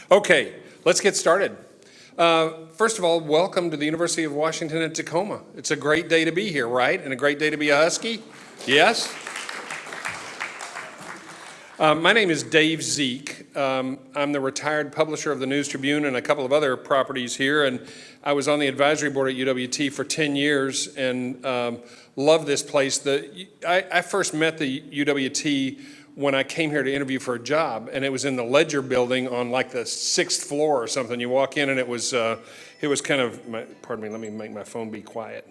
Okay, let's get started. First of all, welcome to the University of Washington at Tacoma. It's a great day to be here, right? And a great day to be a Husky? Yes? My name is Dave Zeeck. I'm the retired publisher of the News Tribune and a couple of other properties here, and I was on the advisory board at UWT for 10 years and love this place. I first met the UWT when I came here to interview for a job, and it was in the Ledger building on like the 6th floor or something. You walk in and it was kind of, pardon me, let me make my phone be quiet.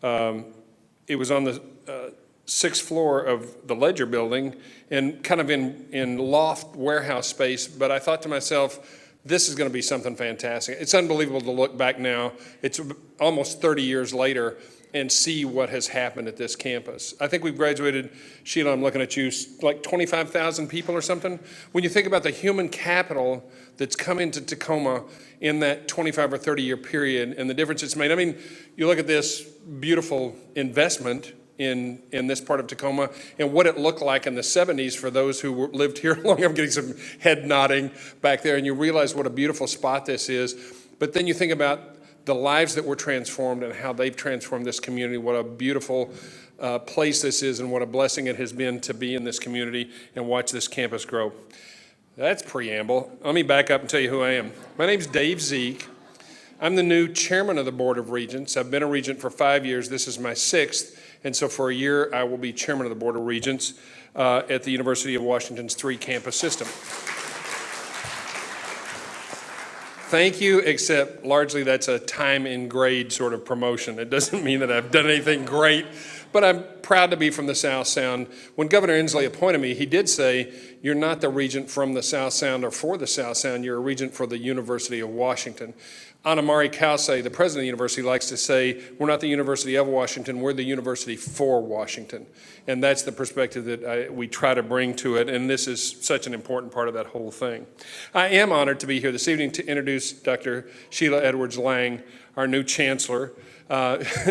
It was on the 6th floor of the Ledger building and kind of in loft warehouse space, but I thought to myself, this is going to be something fantastic. It's unbelievable to look back now. It's almost 30 years later and see what has happened at this campus. I think we've graduated, Sheila, I'm looking at you, like 25,000 people or something. When you think about the human capital that's come into Tacoma in that 25 or 30 year period and the difference it's made. I mean, you look at this beautiful investment in this part of Tacoma and what it looked like in the 70s for those who lived here long. I'm getting some head nodding back there, and you realize what a beautiful spot this is. But then you think about the lives that were transformed and how they've transformed this community, what a beautiful place this is and what a blessing it has been to be in this community and watch this campus grow. That's preamble. Let me back up and tell you who I am. My name's Dave Zeeck. I'm the new chairman of the Board of Regents. I've been a regent for 5 years. This is my 6th. And so for a year, I will be chairman of the Board of Regents at the University of Washington's 3-campus system. Thank you, except largely that's a time in grade sort of promotion. It doesn't mean that I've done anything great, but I'm proud to be from the South Sound. When Governor Inslee appointed me, he did say, you're not the regent from the South Sound or for the South Sound, you're a regent for the University of Washington. Anamari Kause, the president of the university, likes to say, we're not the University of Washington, we're the University for Washington. And that's the perspective that we try to bring to it, and this is such an important part of that whole thing. I am honored to be here this evening to introduce Dr. Sheila Edwards Lange, our new chancellor,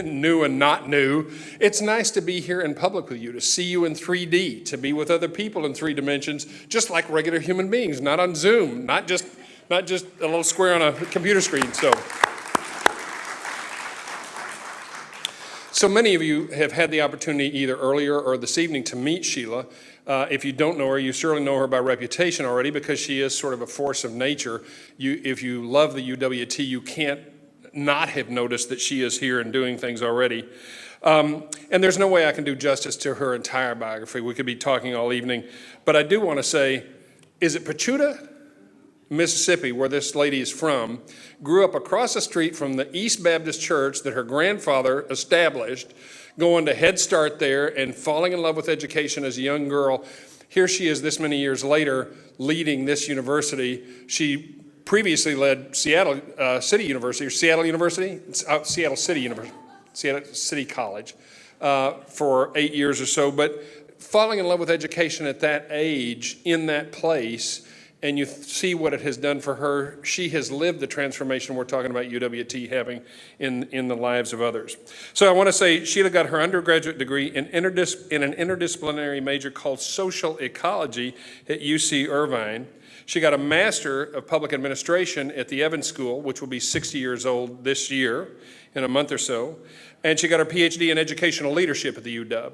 new and not new. It's nice to be here in public with you, to see you in 3D, to be with other people in 3 dimensions, just like regular human beings, not on Zoom, not just a little square on a computer screen. So many of you have had the opportunity either earlier or this evening to meet Sheila. If you don't know her, you surely know her by reputation already because she is sort of a force of nature. If you love the UWT, you can't not have noticed that she is here and doing things already. And there's no way I can do justice to her entire biography. We could be talking all evening. But I do want to say, is it Pachuta, Mississippi, where this lady is from, grew up across the street from the East Baptist Church that her grandfather established, going to Head Start there and falling in love with education as a young girl. Here she is this many years later leading this university. She previously led Seattle City University, or Seattle University? Seattle City University, Seattle City College for 8 years or so. But falling in love with education at that age in that place, and you see what it has done for her. She has lived the transformation we're talking about UWT having in the lives of others. So I want to say Sheila got her undergraduate degree in an interdisciplinary major called social ecology at UC Irvine. She got a Master of Public Administration at the Evans School, which will be 60 years old this year in a month or so. And she got her PhD in educational leadership at the UW.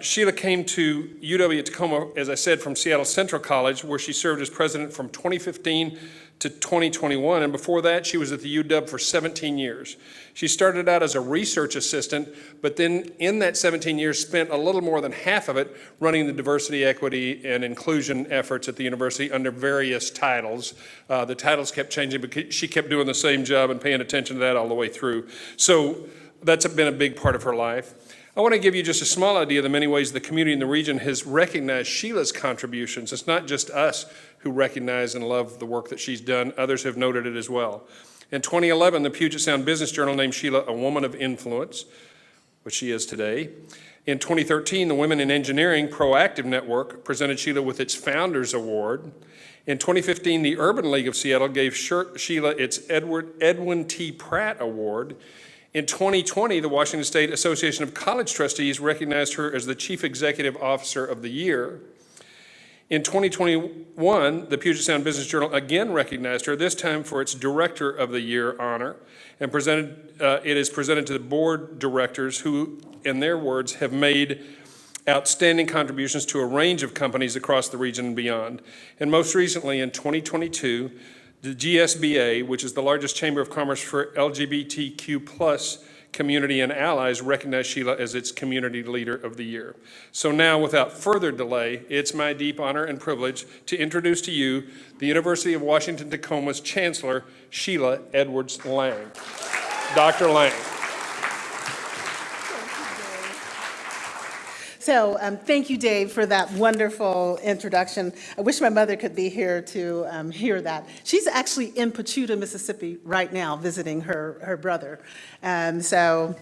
Sheila came to UW Tacoma, as I said, from Seattle Central College, where she served as president from 2015 to 2021. And before that, she was at the UW for 17 years. She started out as a research assistant, but then in that 17 years spent a little more than half of it running the diversity, equity, and inclusion efforts at the university under various titles. The titles kept changing, but she kept doing the same job and paying attention to that all the way through. So that's been a big part of her life. I want to give you just a small idea of the many ways the community in the region has recognized Sheila's contributions. It's not just us who recognize and love the work that she's done. Others have noted it as well. In 2011, the Puget Sound Business Journal named Sheila a woman of influence, which she is today. In 2013, the Women in Engineering Proactive Network presented Sheila with its Founders Award. In 2015, the Urban League of Seattle gave Sheila its Edwin T. Pratt Award. In 2020, the Washington State Association of College Trustees recognized her as the Chief Executive Officer of the Year. In 2021, the Puget Sound Business Journal again recognized her, this time for its Director of the Year honor, and it is presented to the board directors who, in their words, have made outstanding contributions to a range of companies across the region and beyond. And most recently, in 2022, the GSBA, which is the largest chamber of commerce for LGBTQ+ community and allies, recognized Sheila as its Community Leader of the Year. So now, without further delay, it's my deep honor and privilege to introduce to you the University of Washington Tacoma's Chancellor, Sheila Edwards Lange. Dr. Lange. So thank you, Dave, for that wonderful introduction. I wish my mother could be here to hear that. She's actually in Pachuta, Mississippi right now visiting her brother. So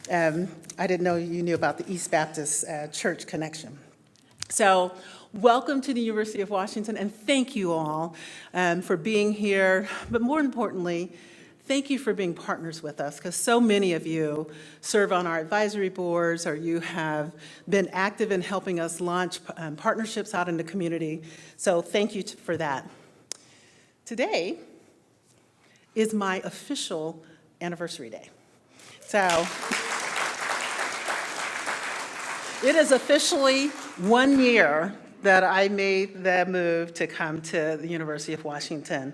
I didn't know you knew about the East Baptist Church connection. So welcome to the University of Washington, and thank you all for being here. But more importantly, thank you for being partners with us, because so many of you serve on our advisory boards, or you have been active in helping us launch partnerships out in the community. So thank you for that. Today is my official anniversary day. So it is officially 1 year that I made the move to come to the University of Washington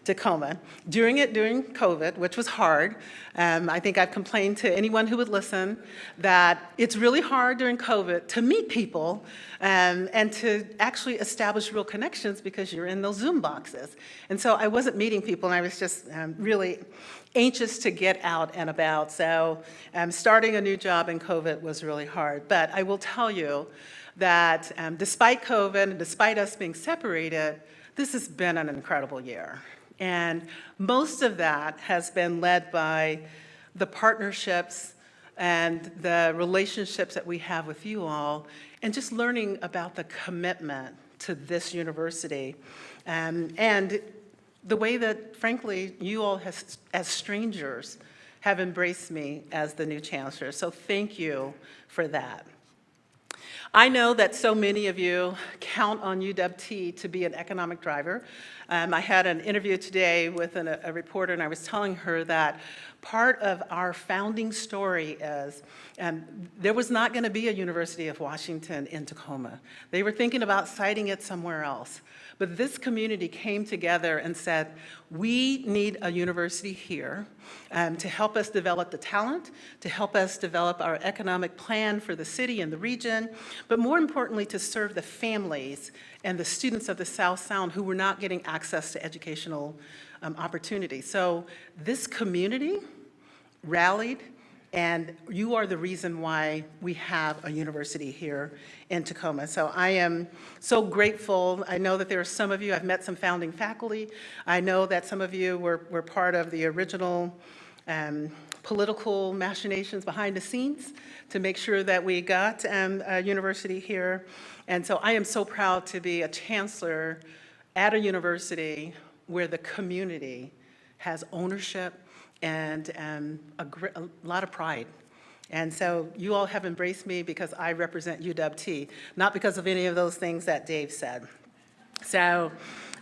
Tacoma. During COVID, which was hard. I think I've complained to anyone who would listen that it's really hard during COVID to meet people and to actually establish real connections because you're in those Zoom boxes. And so I wasn't meeting people, and I was just really anxious to get out and about. So starting a new job in COVID was really hard. But I will tell you that despite COVID and despite us being separated, this has been an incredible year. And most of that has been led by the partnerships and the relationships that we have with you all, and just learning about the commitment to this university. And the way that, frankly, you all as strangers have embraced me as the new chancellor. So thank you for that. I know that so many of you count on UW-T to be an economic driver. I had an interview today with a reporter, and I was telling her that part of our founding story is there was not going to be a University of Washington in Tacoma. They were thinking about siting it somewhere else. But this community came together and said, we need a university here to help us develop the talent, to help us develop our economic plan for the city and the region, but more importantly, to serve the families and the students of the South Sound who were not getting access to educational opportunities. So this community rallied, and you are the reason why we have a university here in Tacoma. So I am so grateful. I know that there are some of you, I've met some founding faculty. I know that some of you were part of the original political machinations behind the scenes to make sure that we got a university here. And so I am so proud to be a chancellor at a university where the community has ownership and a lot of pride. And so you all have embraced me because I represent UW-T, not because of any of those things that Dave said. So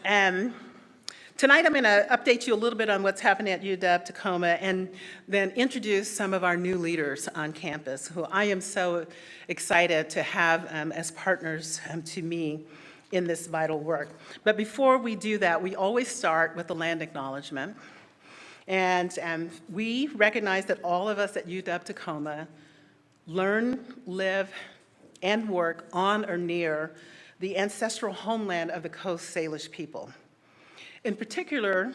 tonight I'm going to update you a little bit on what's happening at UW Tacoma, and then introduce some of our new leaders on campus who I am so excited to have as partners to me in this vital work. But before we do that, we always start with the land acknowledgement. And we recognize that all of us at UW Tacoma learn, live, and work on or near the ancestral homeland of the Coast Salish people. In particular,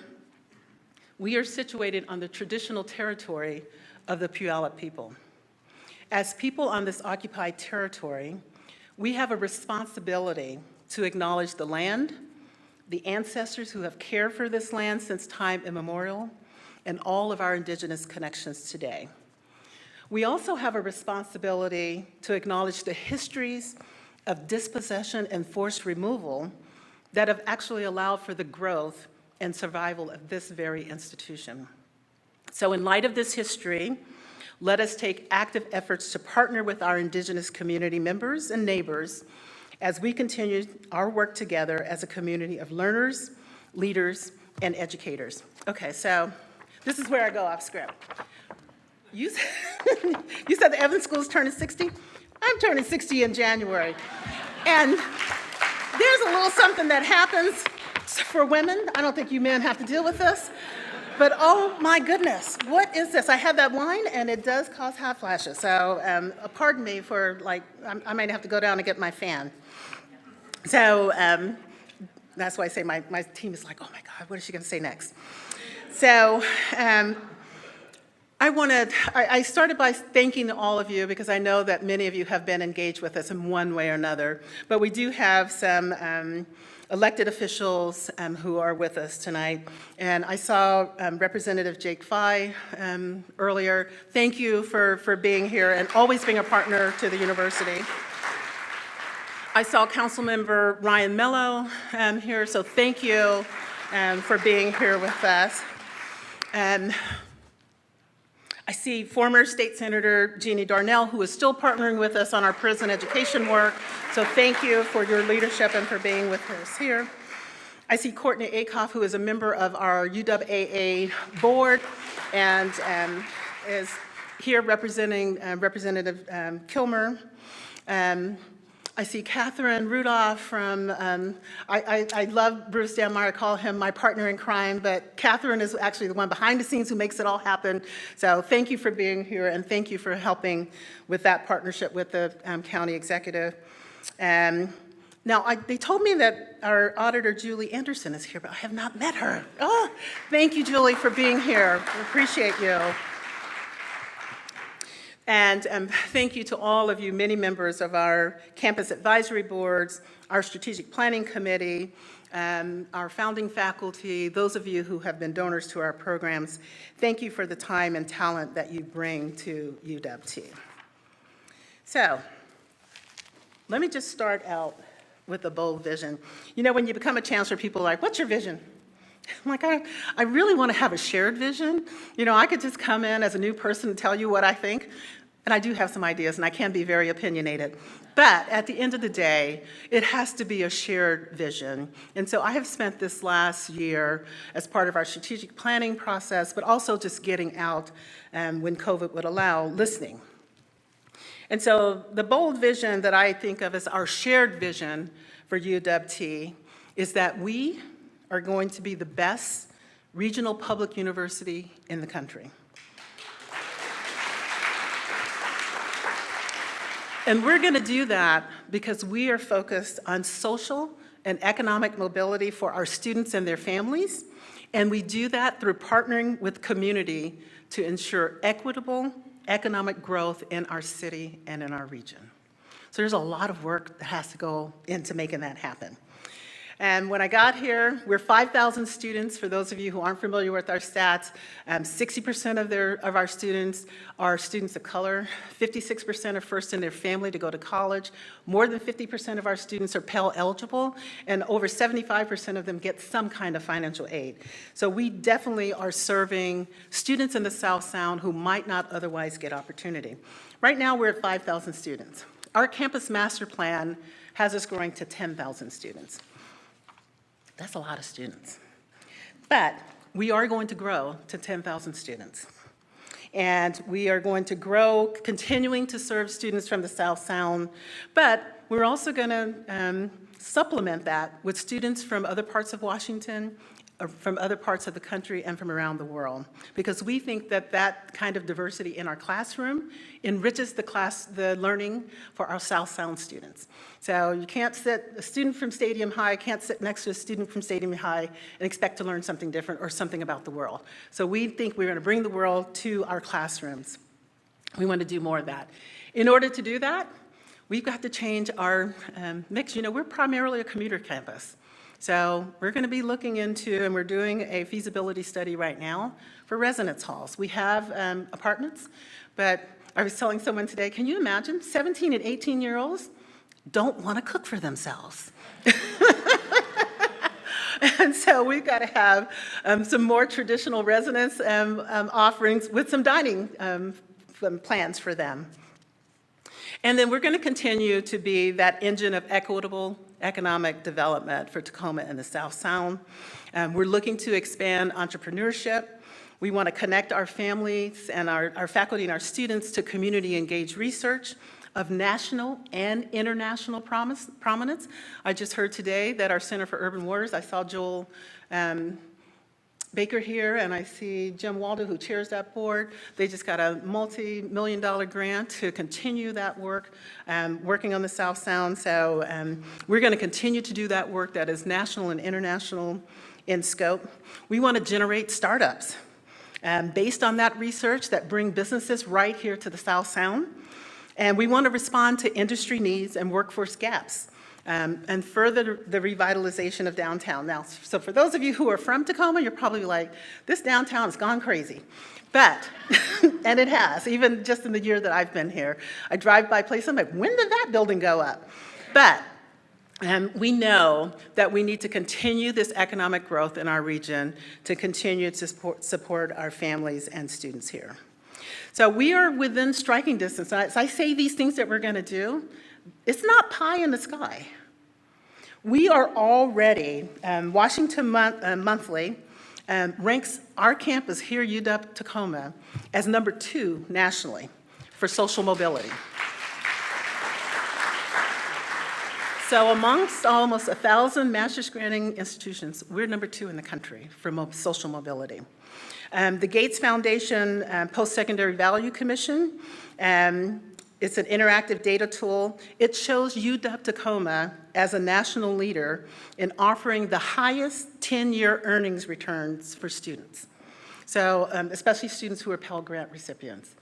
we are situated on the traditional territory of the Puyallup people. As people on this occupied territory, we have a responsibility to acknowledge the land, the ancestors who have cared for this land since time immemorial, and all of our indigenous connections today. We also have a responsibility to acknowledge the histories of dispossession and forced removal that have actually allowed for the growth and survival of this very institution. So in light of this history, let us take active efforts to partner with our indigenous community members and neighbors as we continue our work together as a community of learners, leaders, and educators. Okay, so this is where I go off script. You said the Evans School is turning 60? I'm turning 60 in January. And there's a little something that happens for women. I don't think you men have to deal with this. But oh my goodness, what is this? I had that wine and it does cause hot flashes. So pardon me for I might have to go down and get my fan. So that's why I say my team is like, oh my God, what is she gonna say next? So I started by thanking all of you because I know that many of you have been engaged with us in one way or another. But we do have some elected officials who are with us tonight. And I saw Representative Jake Fye earlier. Thank you for being here and always being a partner to the university. I saw Councilmember Ryan Mello here, so thank you for being here with us. I see former State Senator Jeannie Darnell, who is still partnering with us on our prison education work. So thank you for your leadership and for being with us here. I see Courtney Akoff, who is a member of our UW board and is here representing Representative Kilmer. I see Catherine Rudolph from, I love Bruce Danmeyer, I call him my partner in crime, but Catherine is actually the one behind the scenes who makes it all happen. So thank you for being here and thank you for helping with that partnership with the county executive. Now, they told me that our auditor, Julie Anderson, is here, but I have not met her. Oh, thank you, Julie, for being here. We appreciate you. And thank you to all of you, many members of our campus advisory boards, our strategic planning committee, our founding faculty, those of you who have been donors to our programs. Thank you for the time and talent that you bring to UW. So let me just start out with a bold vision. You know, when you become a chancellor, people are like, what's your vision? I'm like, I really want to have a shared vision. You know, I could just come in as a new person and tell you what I think. And I do have some ideas, and I can be very opinionated. But at the end of the day, it has to be a shared vision. And so I have spent this last year as part of our strategic planning process, but also just getting out when COVID would allow, listening. And so the bold vision that I think of as our shared vision for UW is that we are going to be the best regional public university in the country. And we're going to do that because we are focused on social and economic mobility for our students and their families. And we do that through partnering with community to ensure equitable economic growth in our city and in our region. So there's a lot of work that has to go into making that happen. And when I got here, we're 5,000 students. For those of you who aren't familiar with our stats, 60% of our students are students of color. 56% are first in their family to go to college. More than 50% of our students are Pell eligible, and over 75% of them get some kind of financial aid. So we definitely are serving students in the South Sound who might not otherwise get opportunity. Right now, we're at 5,000 students. Our campus master plan has us growing to 10,000 students. That's a lot of students. But we are going to grow to 10,000 students. And we are going to grow, continuing to serve students from the South Sound, but we're also going to supplement that with students from other parts of Washington, or from other parts of the country, and from around the world. Because we think that that kind of diversity in our classroom enriches the learning for our South Sound students. So you can't sit, a student from Stadium High can't sit next to a student from Stadium High and expect to learn something different or something about the world. So we think we're going to bring the world to our classrooms. We want to do more of that. In order to do that, we've got to change our mix. You know, we're primarily a commuter campus. So we're going to be looking into, and we're doing a feasibility study right now for residence halls. We have apartments, but I was telling someone today, can you imagine 17 and 18-year-olds don't want to cook for themselves? And so we've got to have some more traditional residence offerings with some dining plans for them. And then we're going to continue to be that engine of equitable economic development for Tacoma and the South Sound. We're looking to expand entrepreneurship. We want to connect our families and our faculty and our students to community-engaged research of national and international prominence. I just heard today that our Center for Urban Waters, I saw Joel Baker here, and I see Jim Waldo, who chairs that board. They just got a multi-million-dollar grant to continue that work, working on the South Sound. So we're going to continue to do that work that is national and international in scope. We want to generate startups based on that research that bring businesses right here to the South Sound. And we want to respond to industry needs and workforce gaps. And further the revitalization of downtown. Now, so for those of you who are from Tacoma, you're probably like, this downtown has gone crazy. But, and it has, even just in the year that I've been here. I drive by places, I'm like, when did that building go up? But we know that we need to continue this economic growth in our region to continue to support our families and students here. So we are within striking distance. As I say these things that we're going to do, it's not pie in the sky. We are already, Washington Monthly ranks our campus here, UW Tacoma, as #2 nationally for social mobility. So amongst almost 1,000 master's granting institutions, we're #2 in the country for social mobility. The Gates Foundation Post-Secondary Value Commission, it's an interactive data tool. It shows UW Tacoma as a national leader in offering the highest 10-year earnings returns for students. So especially students who are Pell Grant recipients.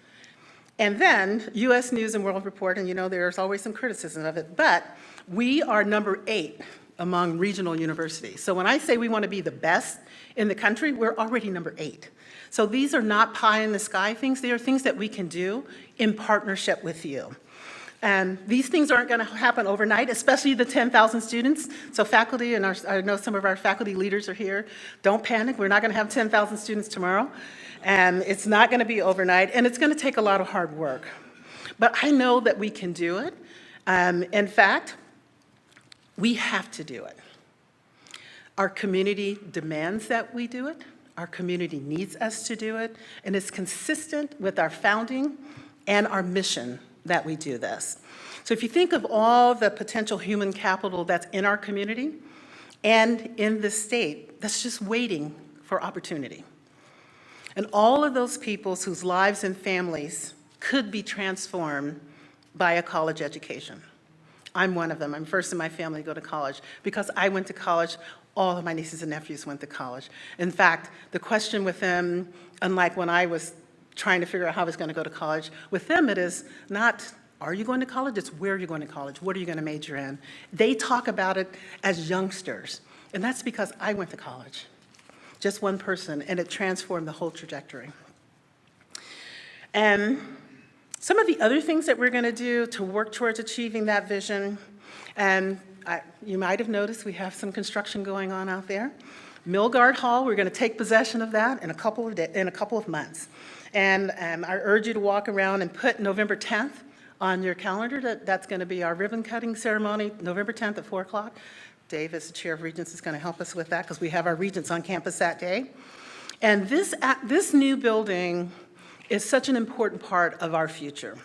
And then U.S. News and World Report, and you know there's always some criticism of it, but we are #8 among regional universities. So when I say we want to be the best in the country, we're already #8. So these are not pie in the sky things. They are things that we can do in partnership with you. And these things aren't going to happen overnight, especially the 10,000 students. So faculty, and I know some of our faculty leaders are here. Don't panic. We're not going to have 10,000 students tomorrow. And it's not going to be overnight, and it's going to take a lot of hard work. But I know that we can do it. In fact, we have to do it. Our community demands that we do it. Our community needs us to do it, and it's consistent with our founding and our mission that we do this. So if you think of all the potential human capital that's in our community and in the state, that's just waiting for opportunity. And all of those people whose lives and families could be transformed by a college education. I'm one of them. I'm first in my family to go to college. Because I went to college, all of my nieces and nephews went to college. In fact, the question with them, unlike when I was trying to figure out how I was going to go to college, with them it is not, are you going to college? It's where are you going to college? What are you going to major in? They talk about it as youngsters. And that's because I went to college. Just one person, and it transformed the whole trajectory. And some of the other things that we're going to do to work towards achieving that vision, and you might have noticed we have some construction going on out there. Milgard Hall, we're going to take possession of that in a couple of months. And I urge you to walk around and put November 10th on your calendar. That's going to be our ribbon cutting ceremony, November 10th at 4 o'clock. Dave, as the chair of Regents, is going to help us with that because we have our Regents on campus that day. And this new building is such an important part of our future.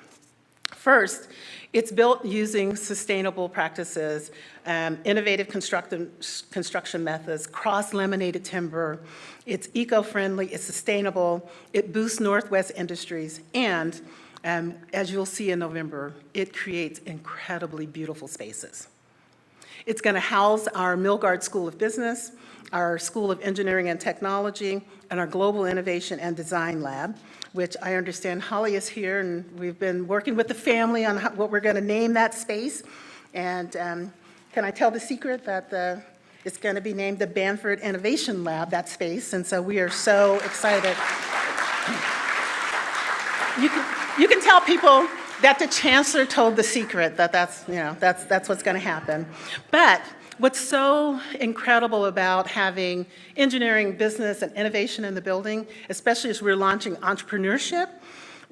First, it's built using sustainable practices, innovative construction methods, cross-laminated timber. It's eco-friendly, it's sustainable, it boosts Northwest industries, and as you'll see in November, it creates incredibly beautiful spaces. It's going to house our Milgard School of Business, our School of Engineering and Technology, and our Global Innovation and Design Lab, which I understand Holly is here, and we've been working with the family on what we're going to name that space. And can I tell the secret that it's going to be named the Bamford Innovation Lab, that space, and so we are so excited. You can tell people that the Chancellor told the secret, that's what's going to happen. But what's so incredible about having engineering, business, and innovation in the building, especially as we're launching entrepreneurship,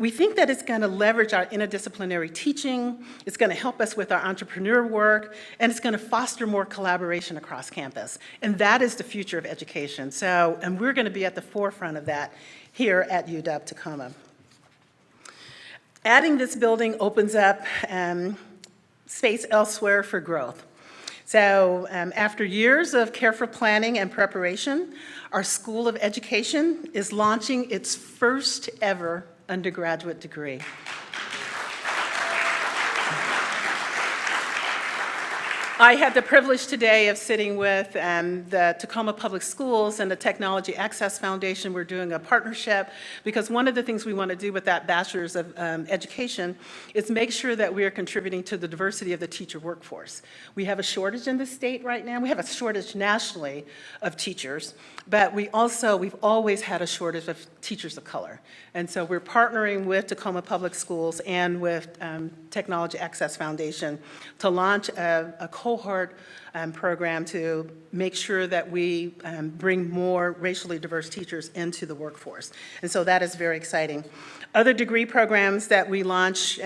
We think that it's going to leverage our interdisciplinary teaching, it's going to help us with our entrepreneur work, and it's going to foster more collaboration across campus. And that is the future of education. So, and we're going to be at the forefront of that here at UW Tacoma. Adding this building opens up space elsewhere for growth. So after years of careful planning and preparation, our School of Education is launching its first ever undergraduate degree. I had the privilege today of sitting with the Tacoma Public Schools and the Technology Access Foundation. We're doing a partnership because one of the things we want to do with that Bachelor's of Education is make sure that we are contributing to the diversity of the teacher workforce. We have a shortage in the state right now. We have a shortage nationally of teachers, but we've always had a shortage of teachers of color. And so we're partnering with Tacoma Public Schools and with Technology Access Foundation to launch a cohort program to make sure that we bring more racially diverse teachers into the workforce. And so that is very exciting. Other degree programs that we launch,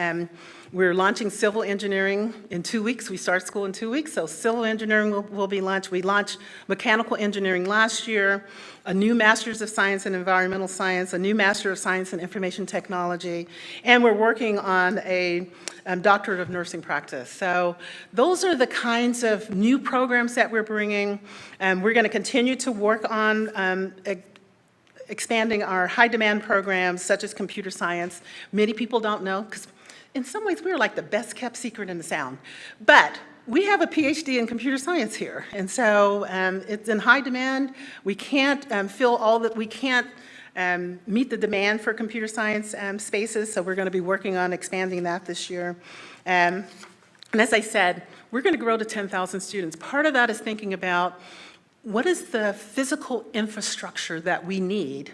we're launching civil engineering in 2 weeks. We start school in 2 weeks, so civil engineering will be launched. We launched mechanical engineering last year, a new Master's of Science in Environmental Science, a new Master of Science in Information Technology, and we're working on a Doctorate of Nursing Practice. So those are the kinds of new programs that we're bringing. We're going to continue to work on expanding our high demand programs such as computer science. Many people don't know, because in some ways we're like the best kept secret in the sound. But we have a PhD in computer science here. And so it's in high demand. We can't fill all that, we can't meet the demand for computer science spaces, so we're going to be working on expanding that this year. And as I said, we're going to grow to 10,000 students. Part of that is thinking about what is the physical infrastructure that we need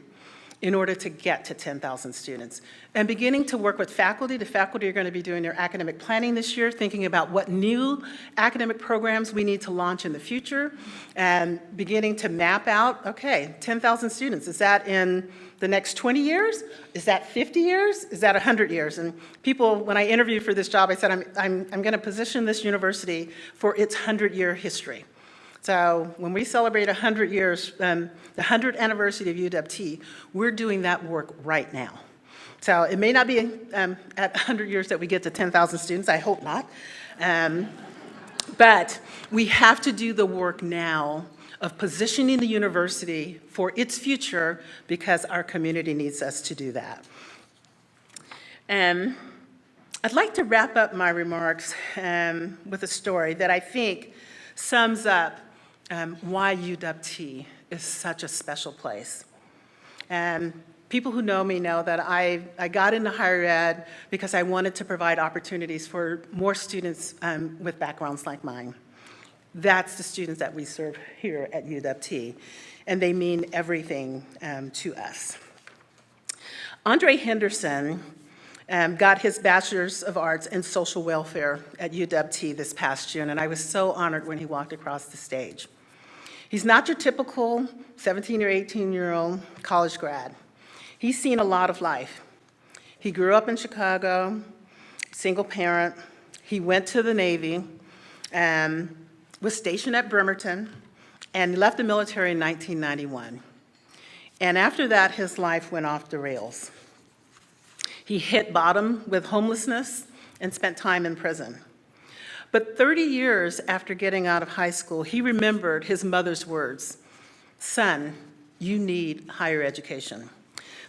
in order to get to 10,000 students. And beginning to work with faculty. The faculty are going to be doing their academic planning this year, thinking about what new academic programs we need to launch in the future, and beginning to map out, okay, 10,000 students, is that in the next 20 years? Is that 50 years? Is that 100 years? And people, when I interviewed for this job, I said, I'm going to position this university for its 100-year history. So when we celebrate 100 years, the 100th anniversary of UW-T, we're doing that work right now. So it may not be at 100 years that we get to 10,000 students, I hope not. But we have to do the work now of positioning the university for its future because our community needs us to do that. I'd like to wrap up my remarks with a story that I think sums up why UW-T is such a special place. People who know me know that I got into higher ed because I wanted to provide opportunities for more students with backgrounds like mine. That's the students that we serve here at UW-T, and they mean everything to us. Andre Henderson got his Bachelor's of Arts in Social Welfare at UW-T this past June, and I was so honored when he walked across the stage. He's not your typical 17 or 18-year-old college grad. He's seen a lot of life. He grew up in Chicago, single parent. He went to the Navy, was stationed at Bremerton, and left the military in 1991. And after that, his life went off the rails. He hit bottom with homelessness and spent time in prison. But 30 years after getting out of high school, he remembered his mother's words, "Son, you need higher education."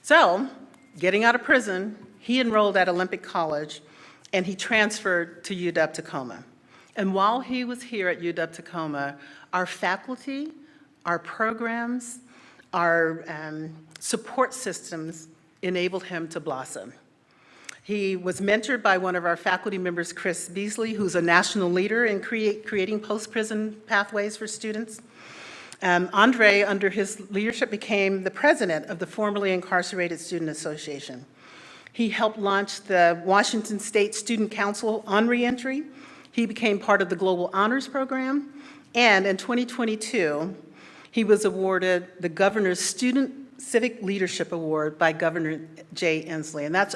So, getting out of prison, he enrolled at Olympic College, and he transferred to UW Tacoma. And while he was here at UW Tacoma, our faculty, our programs, our support systems enabled him to blossom. He was mentored by one of our faculty members, Chris Beasley, who's a national leader in creating post-prison pathways for students. Andre, under his leadership, became the president of the formerly incarcerated Student Association. He helped launch the Washington State Student Council on reentry. He became part of the Global Honors Program. And in 2022, he was awarded the Governor's Student Civic Leadership Award by Governor Jay Inslee. And that's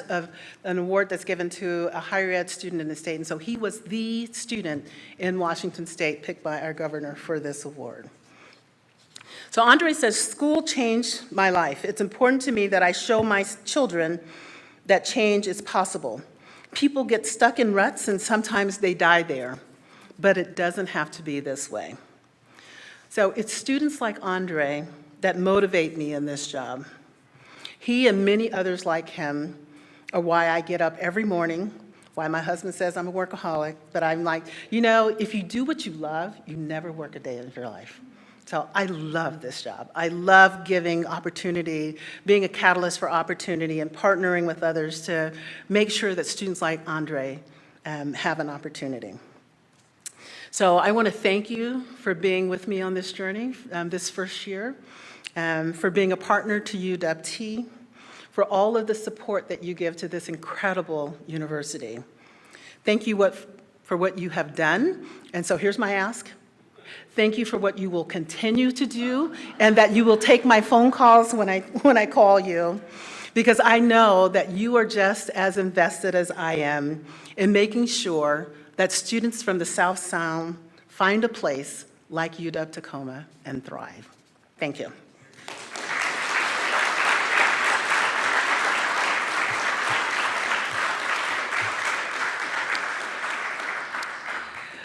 an award that's given to a higher ed student in the state. And so he was the student in Washington State picked by our governor for this award. So Andre says, school changed my life. It's important to me that I show my children that change is possible. People get stuck in ruts and sometimes they die there, but it doesn't have to be this way. So it's students like Andre that motivate me in this job. He and many others like him are why I get up every morning, why my husband says I'm a workaholic, but I'm like, you know, if you do what you love, you never work a day of your life. So I love this job. I love giving opportunity, being a catalyst for opportunity, and partnering with others to make sure that students like Andre have an opportunity. So I want to thank you for being with me on this journey this first year, for being a partner to UW-T, for all of the support that you give to this incredible university. Thank you for what you have done. And so here's my ask. Thank you for what you will continue to do, and that you will take my phone calls when I call you, because I know that you are just as invested as I am in making sure that students from the South Sound find a place like UW Tacoma and thrive. Thank you.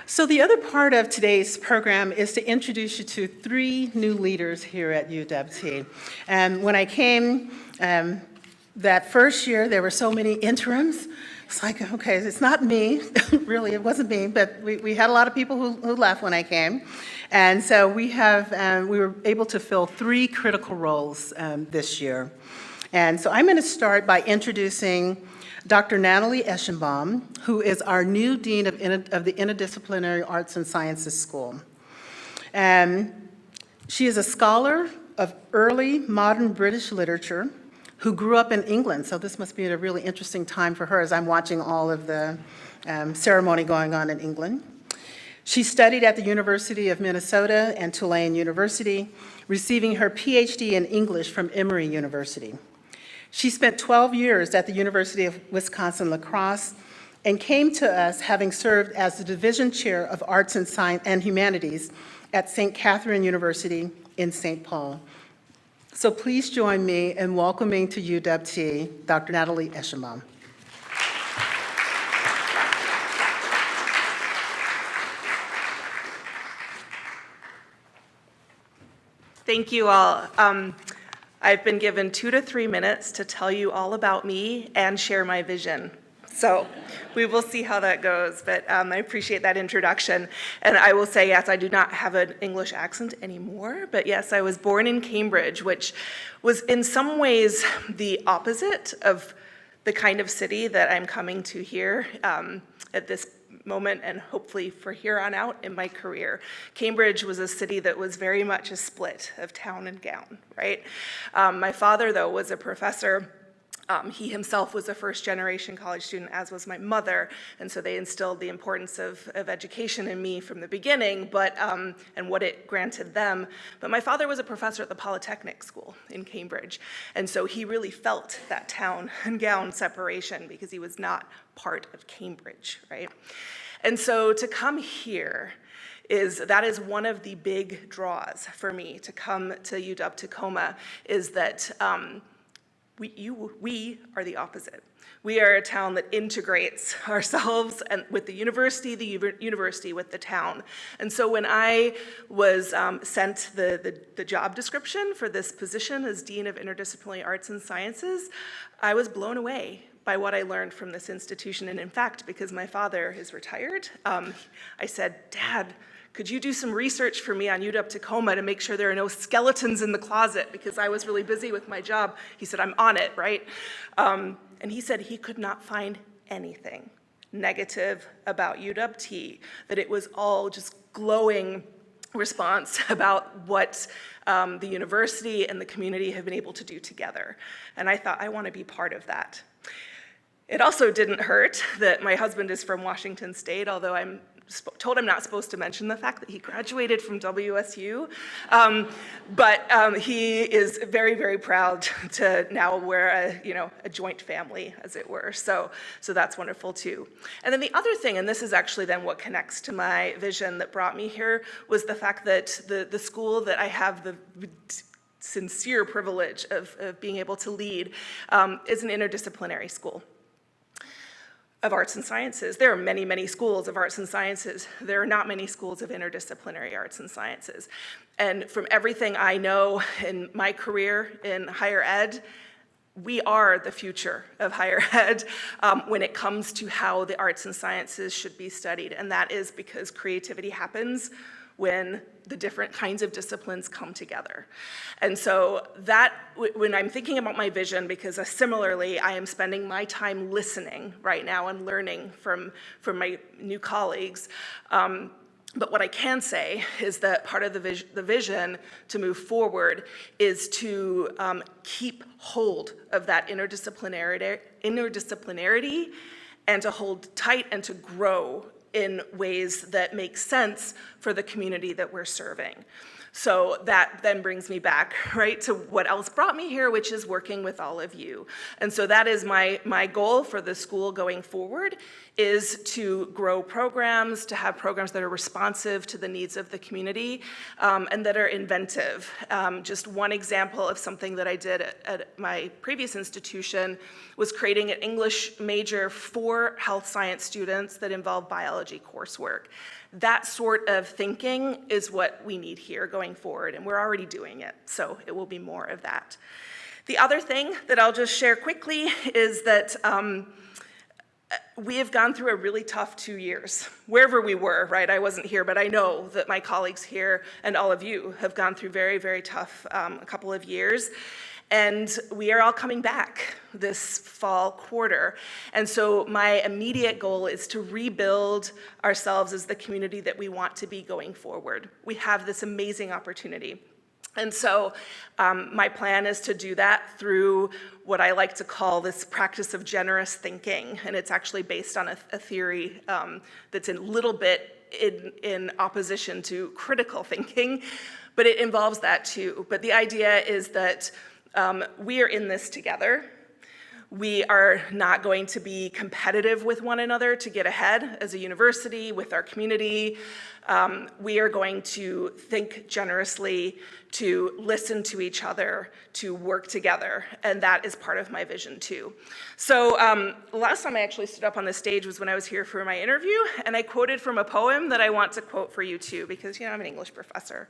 So the other part of today's program is to introduce you to 3 new leaders here at UW-T. And when I came that first year, there were so many interims. It's like, okay, it's not me, really, it wasn't me, but we had a lot of people who left when I came. And so we were able to fill 3 critical roles this year. And so I'm gonna start by introducing Dr. Natalie Eschenbaum, who is our new Dean of the Interdisciplinary Arts and Sciences School. She is a scholar of early modern British literature who grew up in England, so this must be a really interesting time for her as I'm watching all of the ceremony going on in England. She studied at the University of Minnesota and Tulane University, receiving her PhD in English from Emory University. She spent 12 years at the University of Wisconsin-La Crosse and came to us having served as the Division Chair of Arts and Science and Humanities at St. Catherine University in St. Paul. So please join me in welcoming to UW-T, Dr. Natalie Eschenbaum. Thank you all. I've been given 2 to 3 minutes to tell you all about me and share my vision. So we will see how that goes, but I appreciate that introduction. And I will say, yes, I do not have an English accent anymore, but yes, I was born in Cambridge, which was in some ways the opposite of the kind of city that I'm coming to here at this moment, and hopefully for here on out in my career. Cambridge was a city that was very much a split of town and gown, right? My father, though, was a professor. He himself was a first-generation college student, as was my mother, and so they instilled the importance of education in me from the beginning, but and what it granted them. But my father was a professor at the Polytechnic School in Cambridge, and so he really felt that town and gown separation because he was not part of Cambridge, right? And so to come here, that is one of the big draws for me to come to UW Tacoma, is that we are the opposite. We are a town that integrates ourselves and with the university with the town. And so when I was sent the job description for this position as Dean of Interdisciplinary Arts and Sciences, I was blown away by what I learned from this institution. And in fact, because my father is retired, I said, Dad, could you do some research for me on UW Tacoma to make sure there are no skeletons in the closet, because I was really busy with my job. He said, I'm on it, right? And he said he could not find anything negative about UW-T, that it was all just glowing response about what the university and the community have been able to do together. And I thought, I want to be part of that. It also didn't hurt that my husband is from Washington State, although I'm told I'm not supposed to mention the fact that he graduated from WSU, but he is very, very proud to now wear a joint family, as it were. So that's wonderful too. And then the other thing, and this is actually then what connects to my vision that brought me here, was the fact that the school that I have the sincere privilege of being able to lead is an interdisciplinary school of arts and sciences. There are many, many schools of arts and sciences. There are not many schools of interdisciplinary arts and sciences. And from everything I know in my career in higher ed, we are the future of higher ed when it comes to how the arts and sciences should be studied. And that is because creativity happens when the different kinds of disciplines come together. And so that, when I'm thinking about my vision, because similarly, I am spending my time listening right now and learning from my new colleagues. But what I can say is that part of the vision to move forward is to keep hold of that interdisciplinarity and to hold tight and to grow in ways that make sense for the community that we're serving. So that then brings me back, right, to what else brought me here, which is working with all of you. And so that is my goal for the school going forward, is to grow programs, to have programs that are responsive to the needs of the community, and that are inventive. Just one example of something that I did at my previous institution was creating an English major for health science students that involved biology coursework. That sort of thinking is what we need here going forward, and we're already doing it, so it will be more of that. The other thing that I'll just share quickly is that we have gone through a really tough 2 years, wherever we were, right? I wasn't here, but I know that my colleagues here and all of you have gone through very, very tough a couple of years. And we are all coming back this fall quarter. And so my immediate goal is to rebuild ourselves as the community that we want to be going forward. We have this amazing opportunity. And so my plan is to do that through what I like to call this practice of generous thinking. And it's actually based on a theory that's a little bit in opposition to critical thinking, but it involves that too. But the idea is that we are in this together. We are not going to be competitive with one another to get ahead as a university, with our community. We are going to think generously, to listen to each other, to work together, and that is part of my vision too. So last time I actually stood up on the stage was when I was here for my interview, and I quoted from a poem that I want to quote for you too, because I'm an English professor.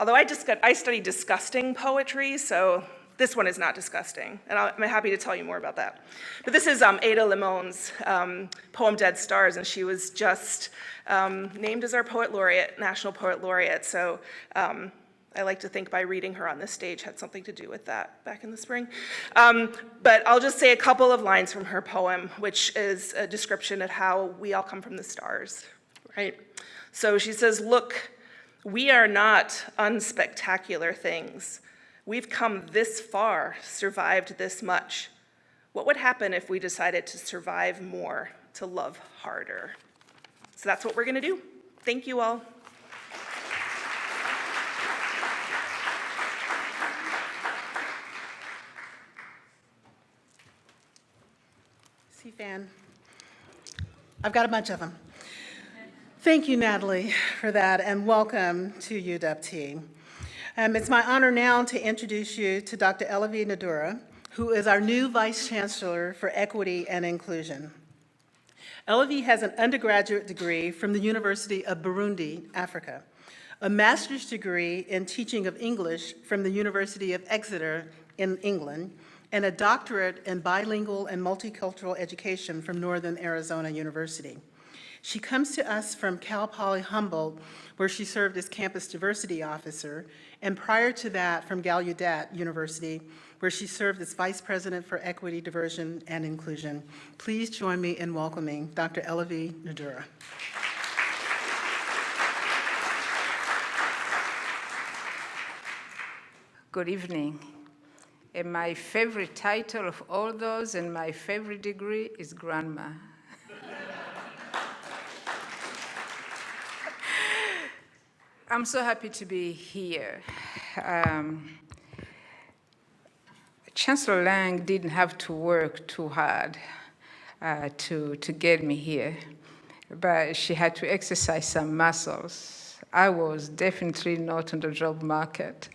Although I studied disgusting poetry, so this one is not disgusting, and I'm happy to tell you more about that. But this is Ada Limón's poem, Dead Stars, and she was just named as our poet laureate, national poet laureate. So I like to think by reading her on this stage had something to do with that back in the spring. But I'll just say a couple of lines from her poem, which is a description of how we all come from the stars, right? So she says, "Look, we are not unspectacular things. We've come this far, survived this much. What would happen if we decided to survive more, to love harder?" So that's what we're going to do. Thank you all. CFAN. I've got a bunch of them. Thank you, Natalie, for that, and welcome to UW-T. It's my honor now to introduce you to Dr. Evalie Ndura, who is our new Vice Chancellor for Equity and Inclusion. Evalie has an undergraduate degree from the University of Burundi, Africa, a master's degree in teaching of English from the University of Exeter in England, and a doctorate in bilingual and multicultural education from Northern Arizona University. She comes to us from Cal Poly Humboldt, where she served as campus diversity officer, and prior to that from Gallaudet University, where she served as vice president for equity, diversion, and inclusion. Please join me in welcoming Dr. Evalie Ndura. Good evening. And my favorite title of all those and my favorite degree is grandma. I'm so happy to be here. Chancellor Lange didn't have to work too hard to get me here, but she had to exercise some muscles. I was definitely not on the job market.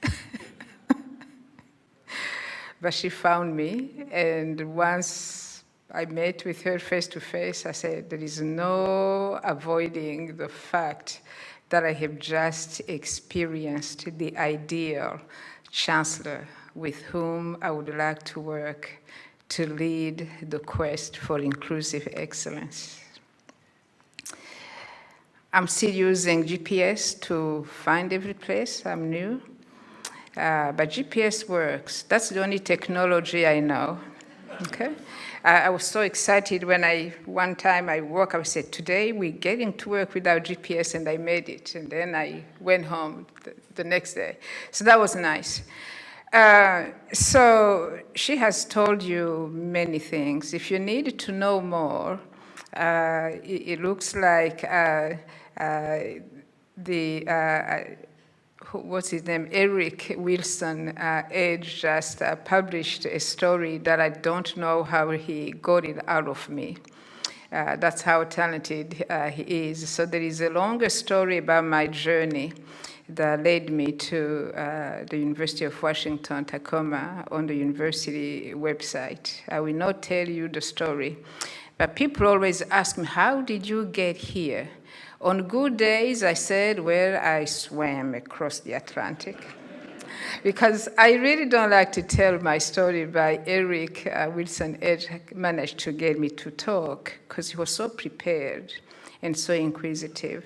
But she found me, and once I met with her face to face, I said, there is no avoiding the fact that I have just experienced the ideal chancellor with whom I would like to work to lead the quest for inclusive excellence. I'm still using GPS to find every place. I'm new. But GPS works. That's the only technology I know, okay? I was so excited when one time I woke up, I said, today we're getting to work without GPS, and I made it. And then I went home the next day. So that was nice. So she has told you many things. If you need to know more, it looks like what's his name? Eric Wilson Edge just published a story that I don't know how he got it out of me. That's how talented he is. So there is a longer story about my journey that led me to the University of Washington, Tacoma, on the university website. I will not tell you the story, but people always ask me, how did you get here? On good days, I said, well, I swam across the Atlantic. Because I really don't like to tell my story by Eric Wilson Edge managed to get me to talk, because he was so prepared and so inquisitive.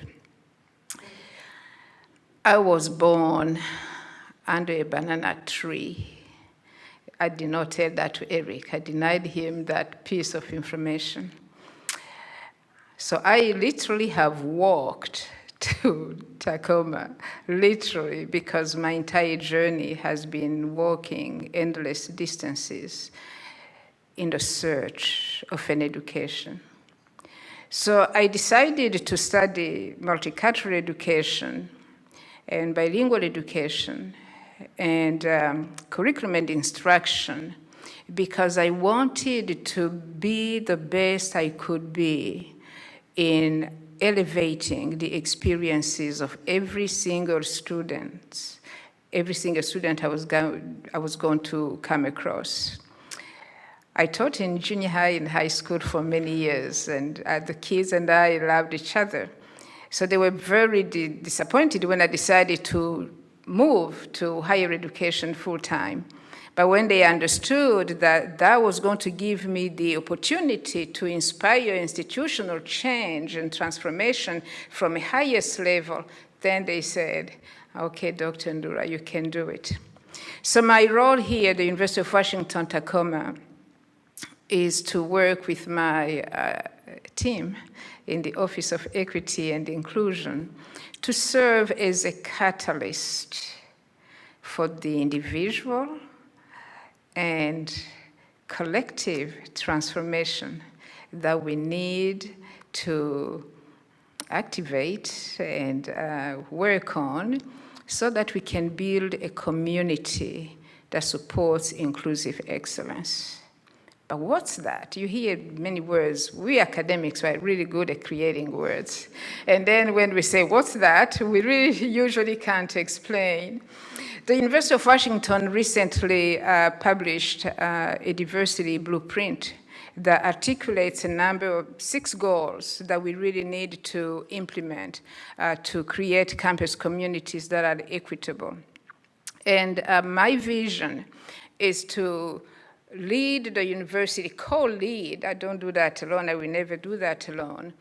I was born under a banana tree. I did not tell that to Eric. I denied him that piece of information. So I literally have walked to Tacoma, literally, because my entire journey has been walking endless distances in the search of an education. So I decided to study multicultural education and bilingual education and curriculum and instruction because I wanted to be the best I could be in elevating the experiences of every single student I was going to come across. I taught in junior high and high school for many years, and the kids and I loved each other. So they were very disappointed when I decided to move to higher education full-time. But when they understood that that was going to give me the opportunity to inspire institutional change and transformation from a highest level, then they said, okay, Dr. Ndura, you can do it. So my role here at the University of Washington, Tacoma, is to work with my team in the Office of Equity and Inclusion to serve as a catalyst for the individual and collective transformation that we need to activate and work on so that we can build a community that supports inclusive excellence. But what's that? You hear many words. We academics are really good at creating words. And then when we say, what's that? We really usually can't explain. The University of Washington recently published a diversity blueprint that articulates a number of 6 goals that we really need to implement to create campus communities that are equitable. And my vision is to lead the university, co-lead, I don't do that alone, I will never do that alone,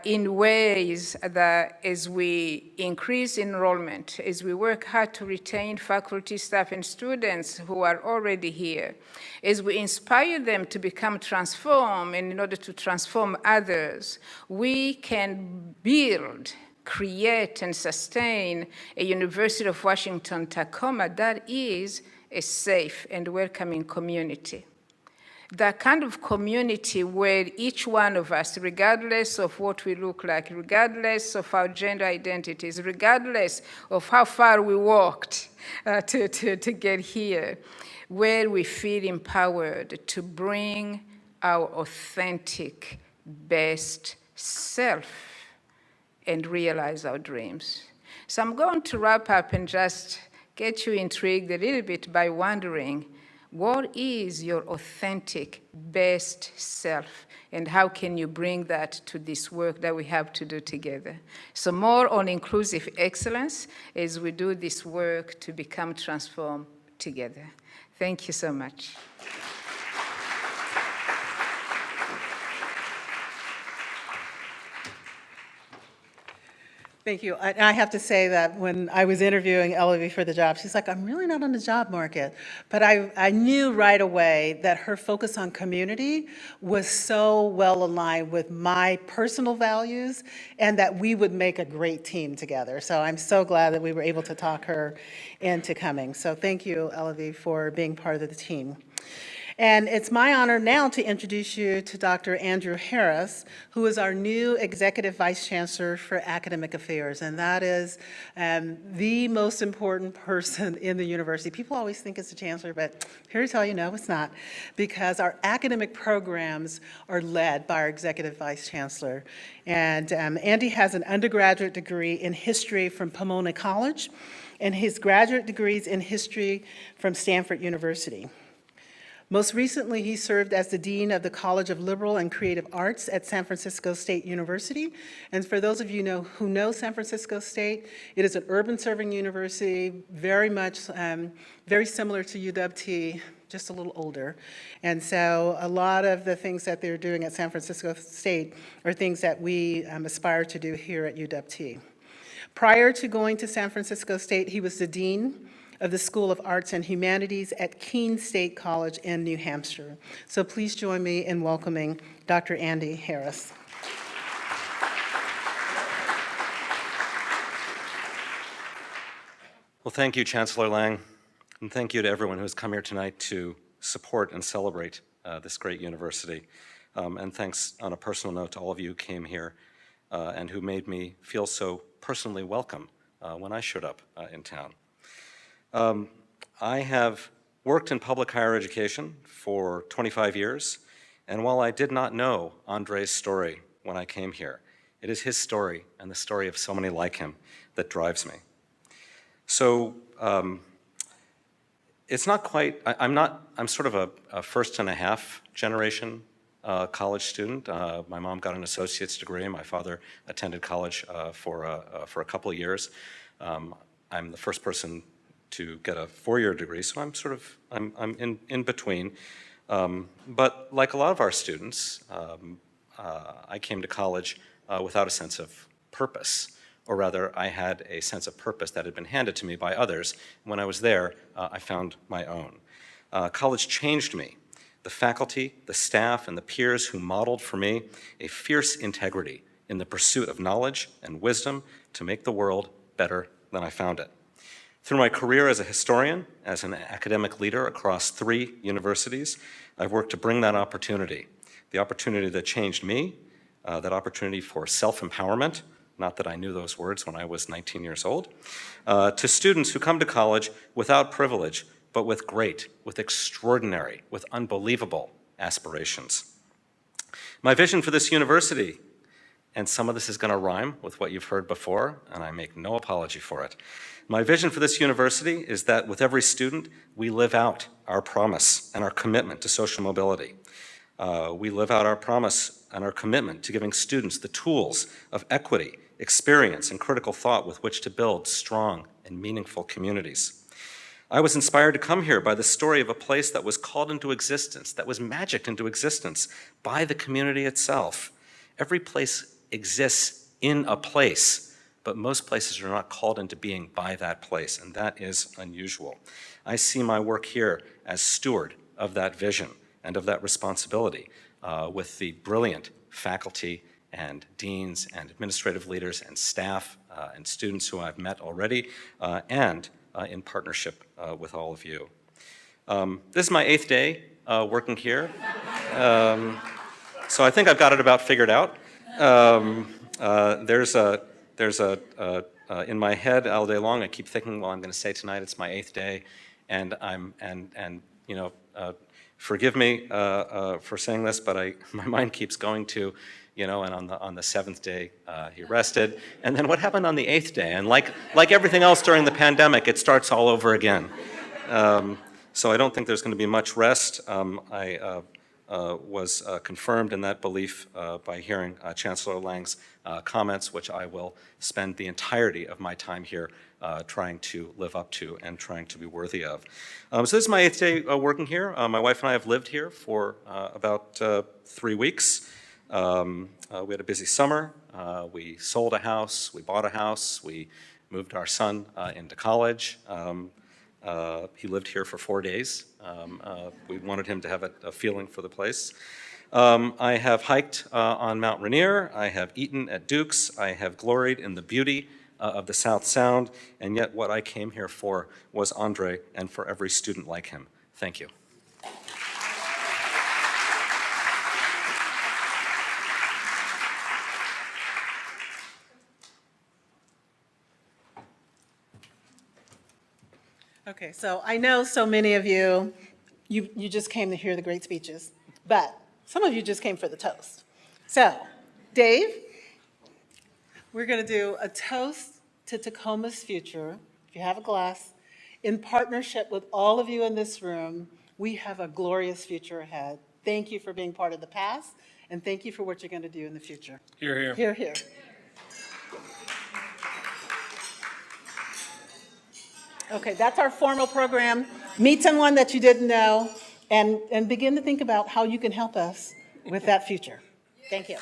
in ways that as we increase enrollment, as we work hard to retain faculty, staff, and students who are already here, as we inspire them to become transformed, and in order to transform others, we can build, create, and sustain a University of Washington, Tacoma that is a safe and welcoming community. that kind of community where each one of us, regardless of what we look like, regardless of our gender identities, regardless of how far we walked to get here, where we feel empowered to bring our authentic best self and realize our dreams. So I'm going to wrap up and just get you intrigued a little bit by wondering, what is your authentic best self, and how can you bring that to this work that we have to do together? So more on inclusive excellence as we do this work to become transformed together. Thank you so much. Thank you. I have to say that when I was interviewing Evalie for the job, she's like, I'm really not on the job market. But I knew right away that her focus on community was so well aligned with my personal values and that we would make a great team together. So I'm so glad that we were able to talk her into coming. So thank you, Evalie, for being part of the team. And it's my honor now to introduce you to Dr. Andrew Harris, who is our new Executive Vice Chancellor for Academic Affairs. And that is the most important person in the university. People always think it's the Chancellor, but here to tell you, no, it's not, because our academic programs are led by our Executive Vice Chancellor. And Andy has an undergraduate degree in history from Pomona College, and his graduate degrees in history from Stanford University. Most recently, he served as the Dean of the College of Liberal and Creative Arts at San Francisco State University. And for those of you who know San Francisco State, it is an urban serving university, very much, very similar to UW, just a little older. And so a lot of the things that they're doing at San Francisco State are things that we aspire to do here at UW. Prior to going to San Francisco State, he was the Dean of the School of Arts and Humanities at Keene State College in New Hampshire. So please join me in welcoming Dr. Andy Harris. Well, thank you, Chancellor Lange, and thank you to everyone who has come here tonight to support and celebrate this great university. And thanks on a personal note to all of you who came here and who made me feel so personally welcome when I showed up in town. I have worked in public higher education for 25 years, and while I did not know Andre's story when I came here, it is his story and the story of so many like him that drives me. So it's not quite, I'm sort of a first and a half generation college student. My mom got an associate's degree. My father attended college for a couple of years. I'm the first person to get a four-year degree, so I'm in between. But like a lot of our students, I came to college without a sense of purpose, or rather, I had a sense of purpose that had been handed to me by others. When I was there, I found my own. College changed me. The faculty, the staff, and the peers who modeled for me a fierce integrity in the pursuit of knowledge and wisdom to make the world better than I found it. Through my career as a historian, as an academic leader across 3 universities, I've worked to bring that opportunity, the opportunity that changed me, that opportunity for self-empowerment, not that I knew those words when I was 19 years old, to students who come to college without privilege, but with great, with extraordinary, with unbelievable aspirations. My vision for this university, and some of this is going to rhyme with what you've heard before, and I make no apology for it. My vision for this university is that with every student, we live out our promise and our commitment to social mobility. We live out our promise and our commitment to giving students the tools of equity, experience, and critical thought with which to build strong and meaningful communities. I was inspired to come here by the story of a place that was called into existence, that was magicked into existence by the community itself. Every place exists in a place, but most places are not called into being by that place, and that is unusual. I see my work here as steward of that vision and of that responsibility with the brilliant faculty and deans and administrative leaders and staff and students who I've met already, and in partnership with all of you. This is my 8th day working here. So I think I've got it about figured out. In my head all day long, I keep thinking, well, I'm going to say tonight it's my 8th day, and forgive me for saying this, but my mind keeps going to, and on the 7th day he rested, and then what happened on the 8th day? And like everything else during the pandemic, it starts all over again. So I don't think there's going to be much rest. I was confirmed in that belief by hearing Chancellor Lange's comments, which I will spend the entirety of my time here trying to live up to and trying to be worthy of. So this is my 8th day working here. My wife and I have lived here for about 3 weeks. We had a busy summer. We sold a house. We bought a house. We moved our son into college. He lived here for 4 days. We wanted him to have a feeling for the place. I have hiked on Mount Rainier. I have eaten at Duke's. I have gloried in the beauty of the South Sound, and yet what I came here for was Andre and for every student like him. Thank you. Okay, so I know so many of you just came to hear the great speeches, but some of you just came for the toast. So, Dave, we're going to do a toast to Tacoma's future. If you have a glass, in partnership with all of you in this room, we have a glorious future ahead. Thank you for being part of the past, and thank you for what you're going to do in the future. Hear, hear. Hear, hear. Okay, that's our formal program. Meet someone that you didn't know and begin to think about how you can help us with that future. Thank you.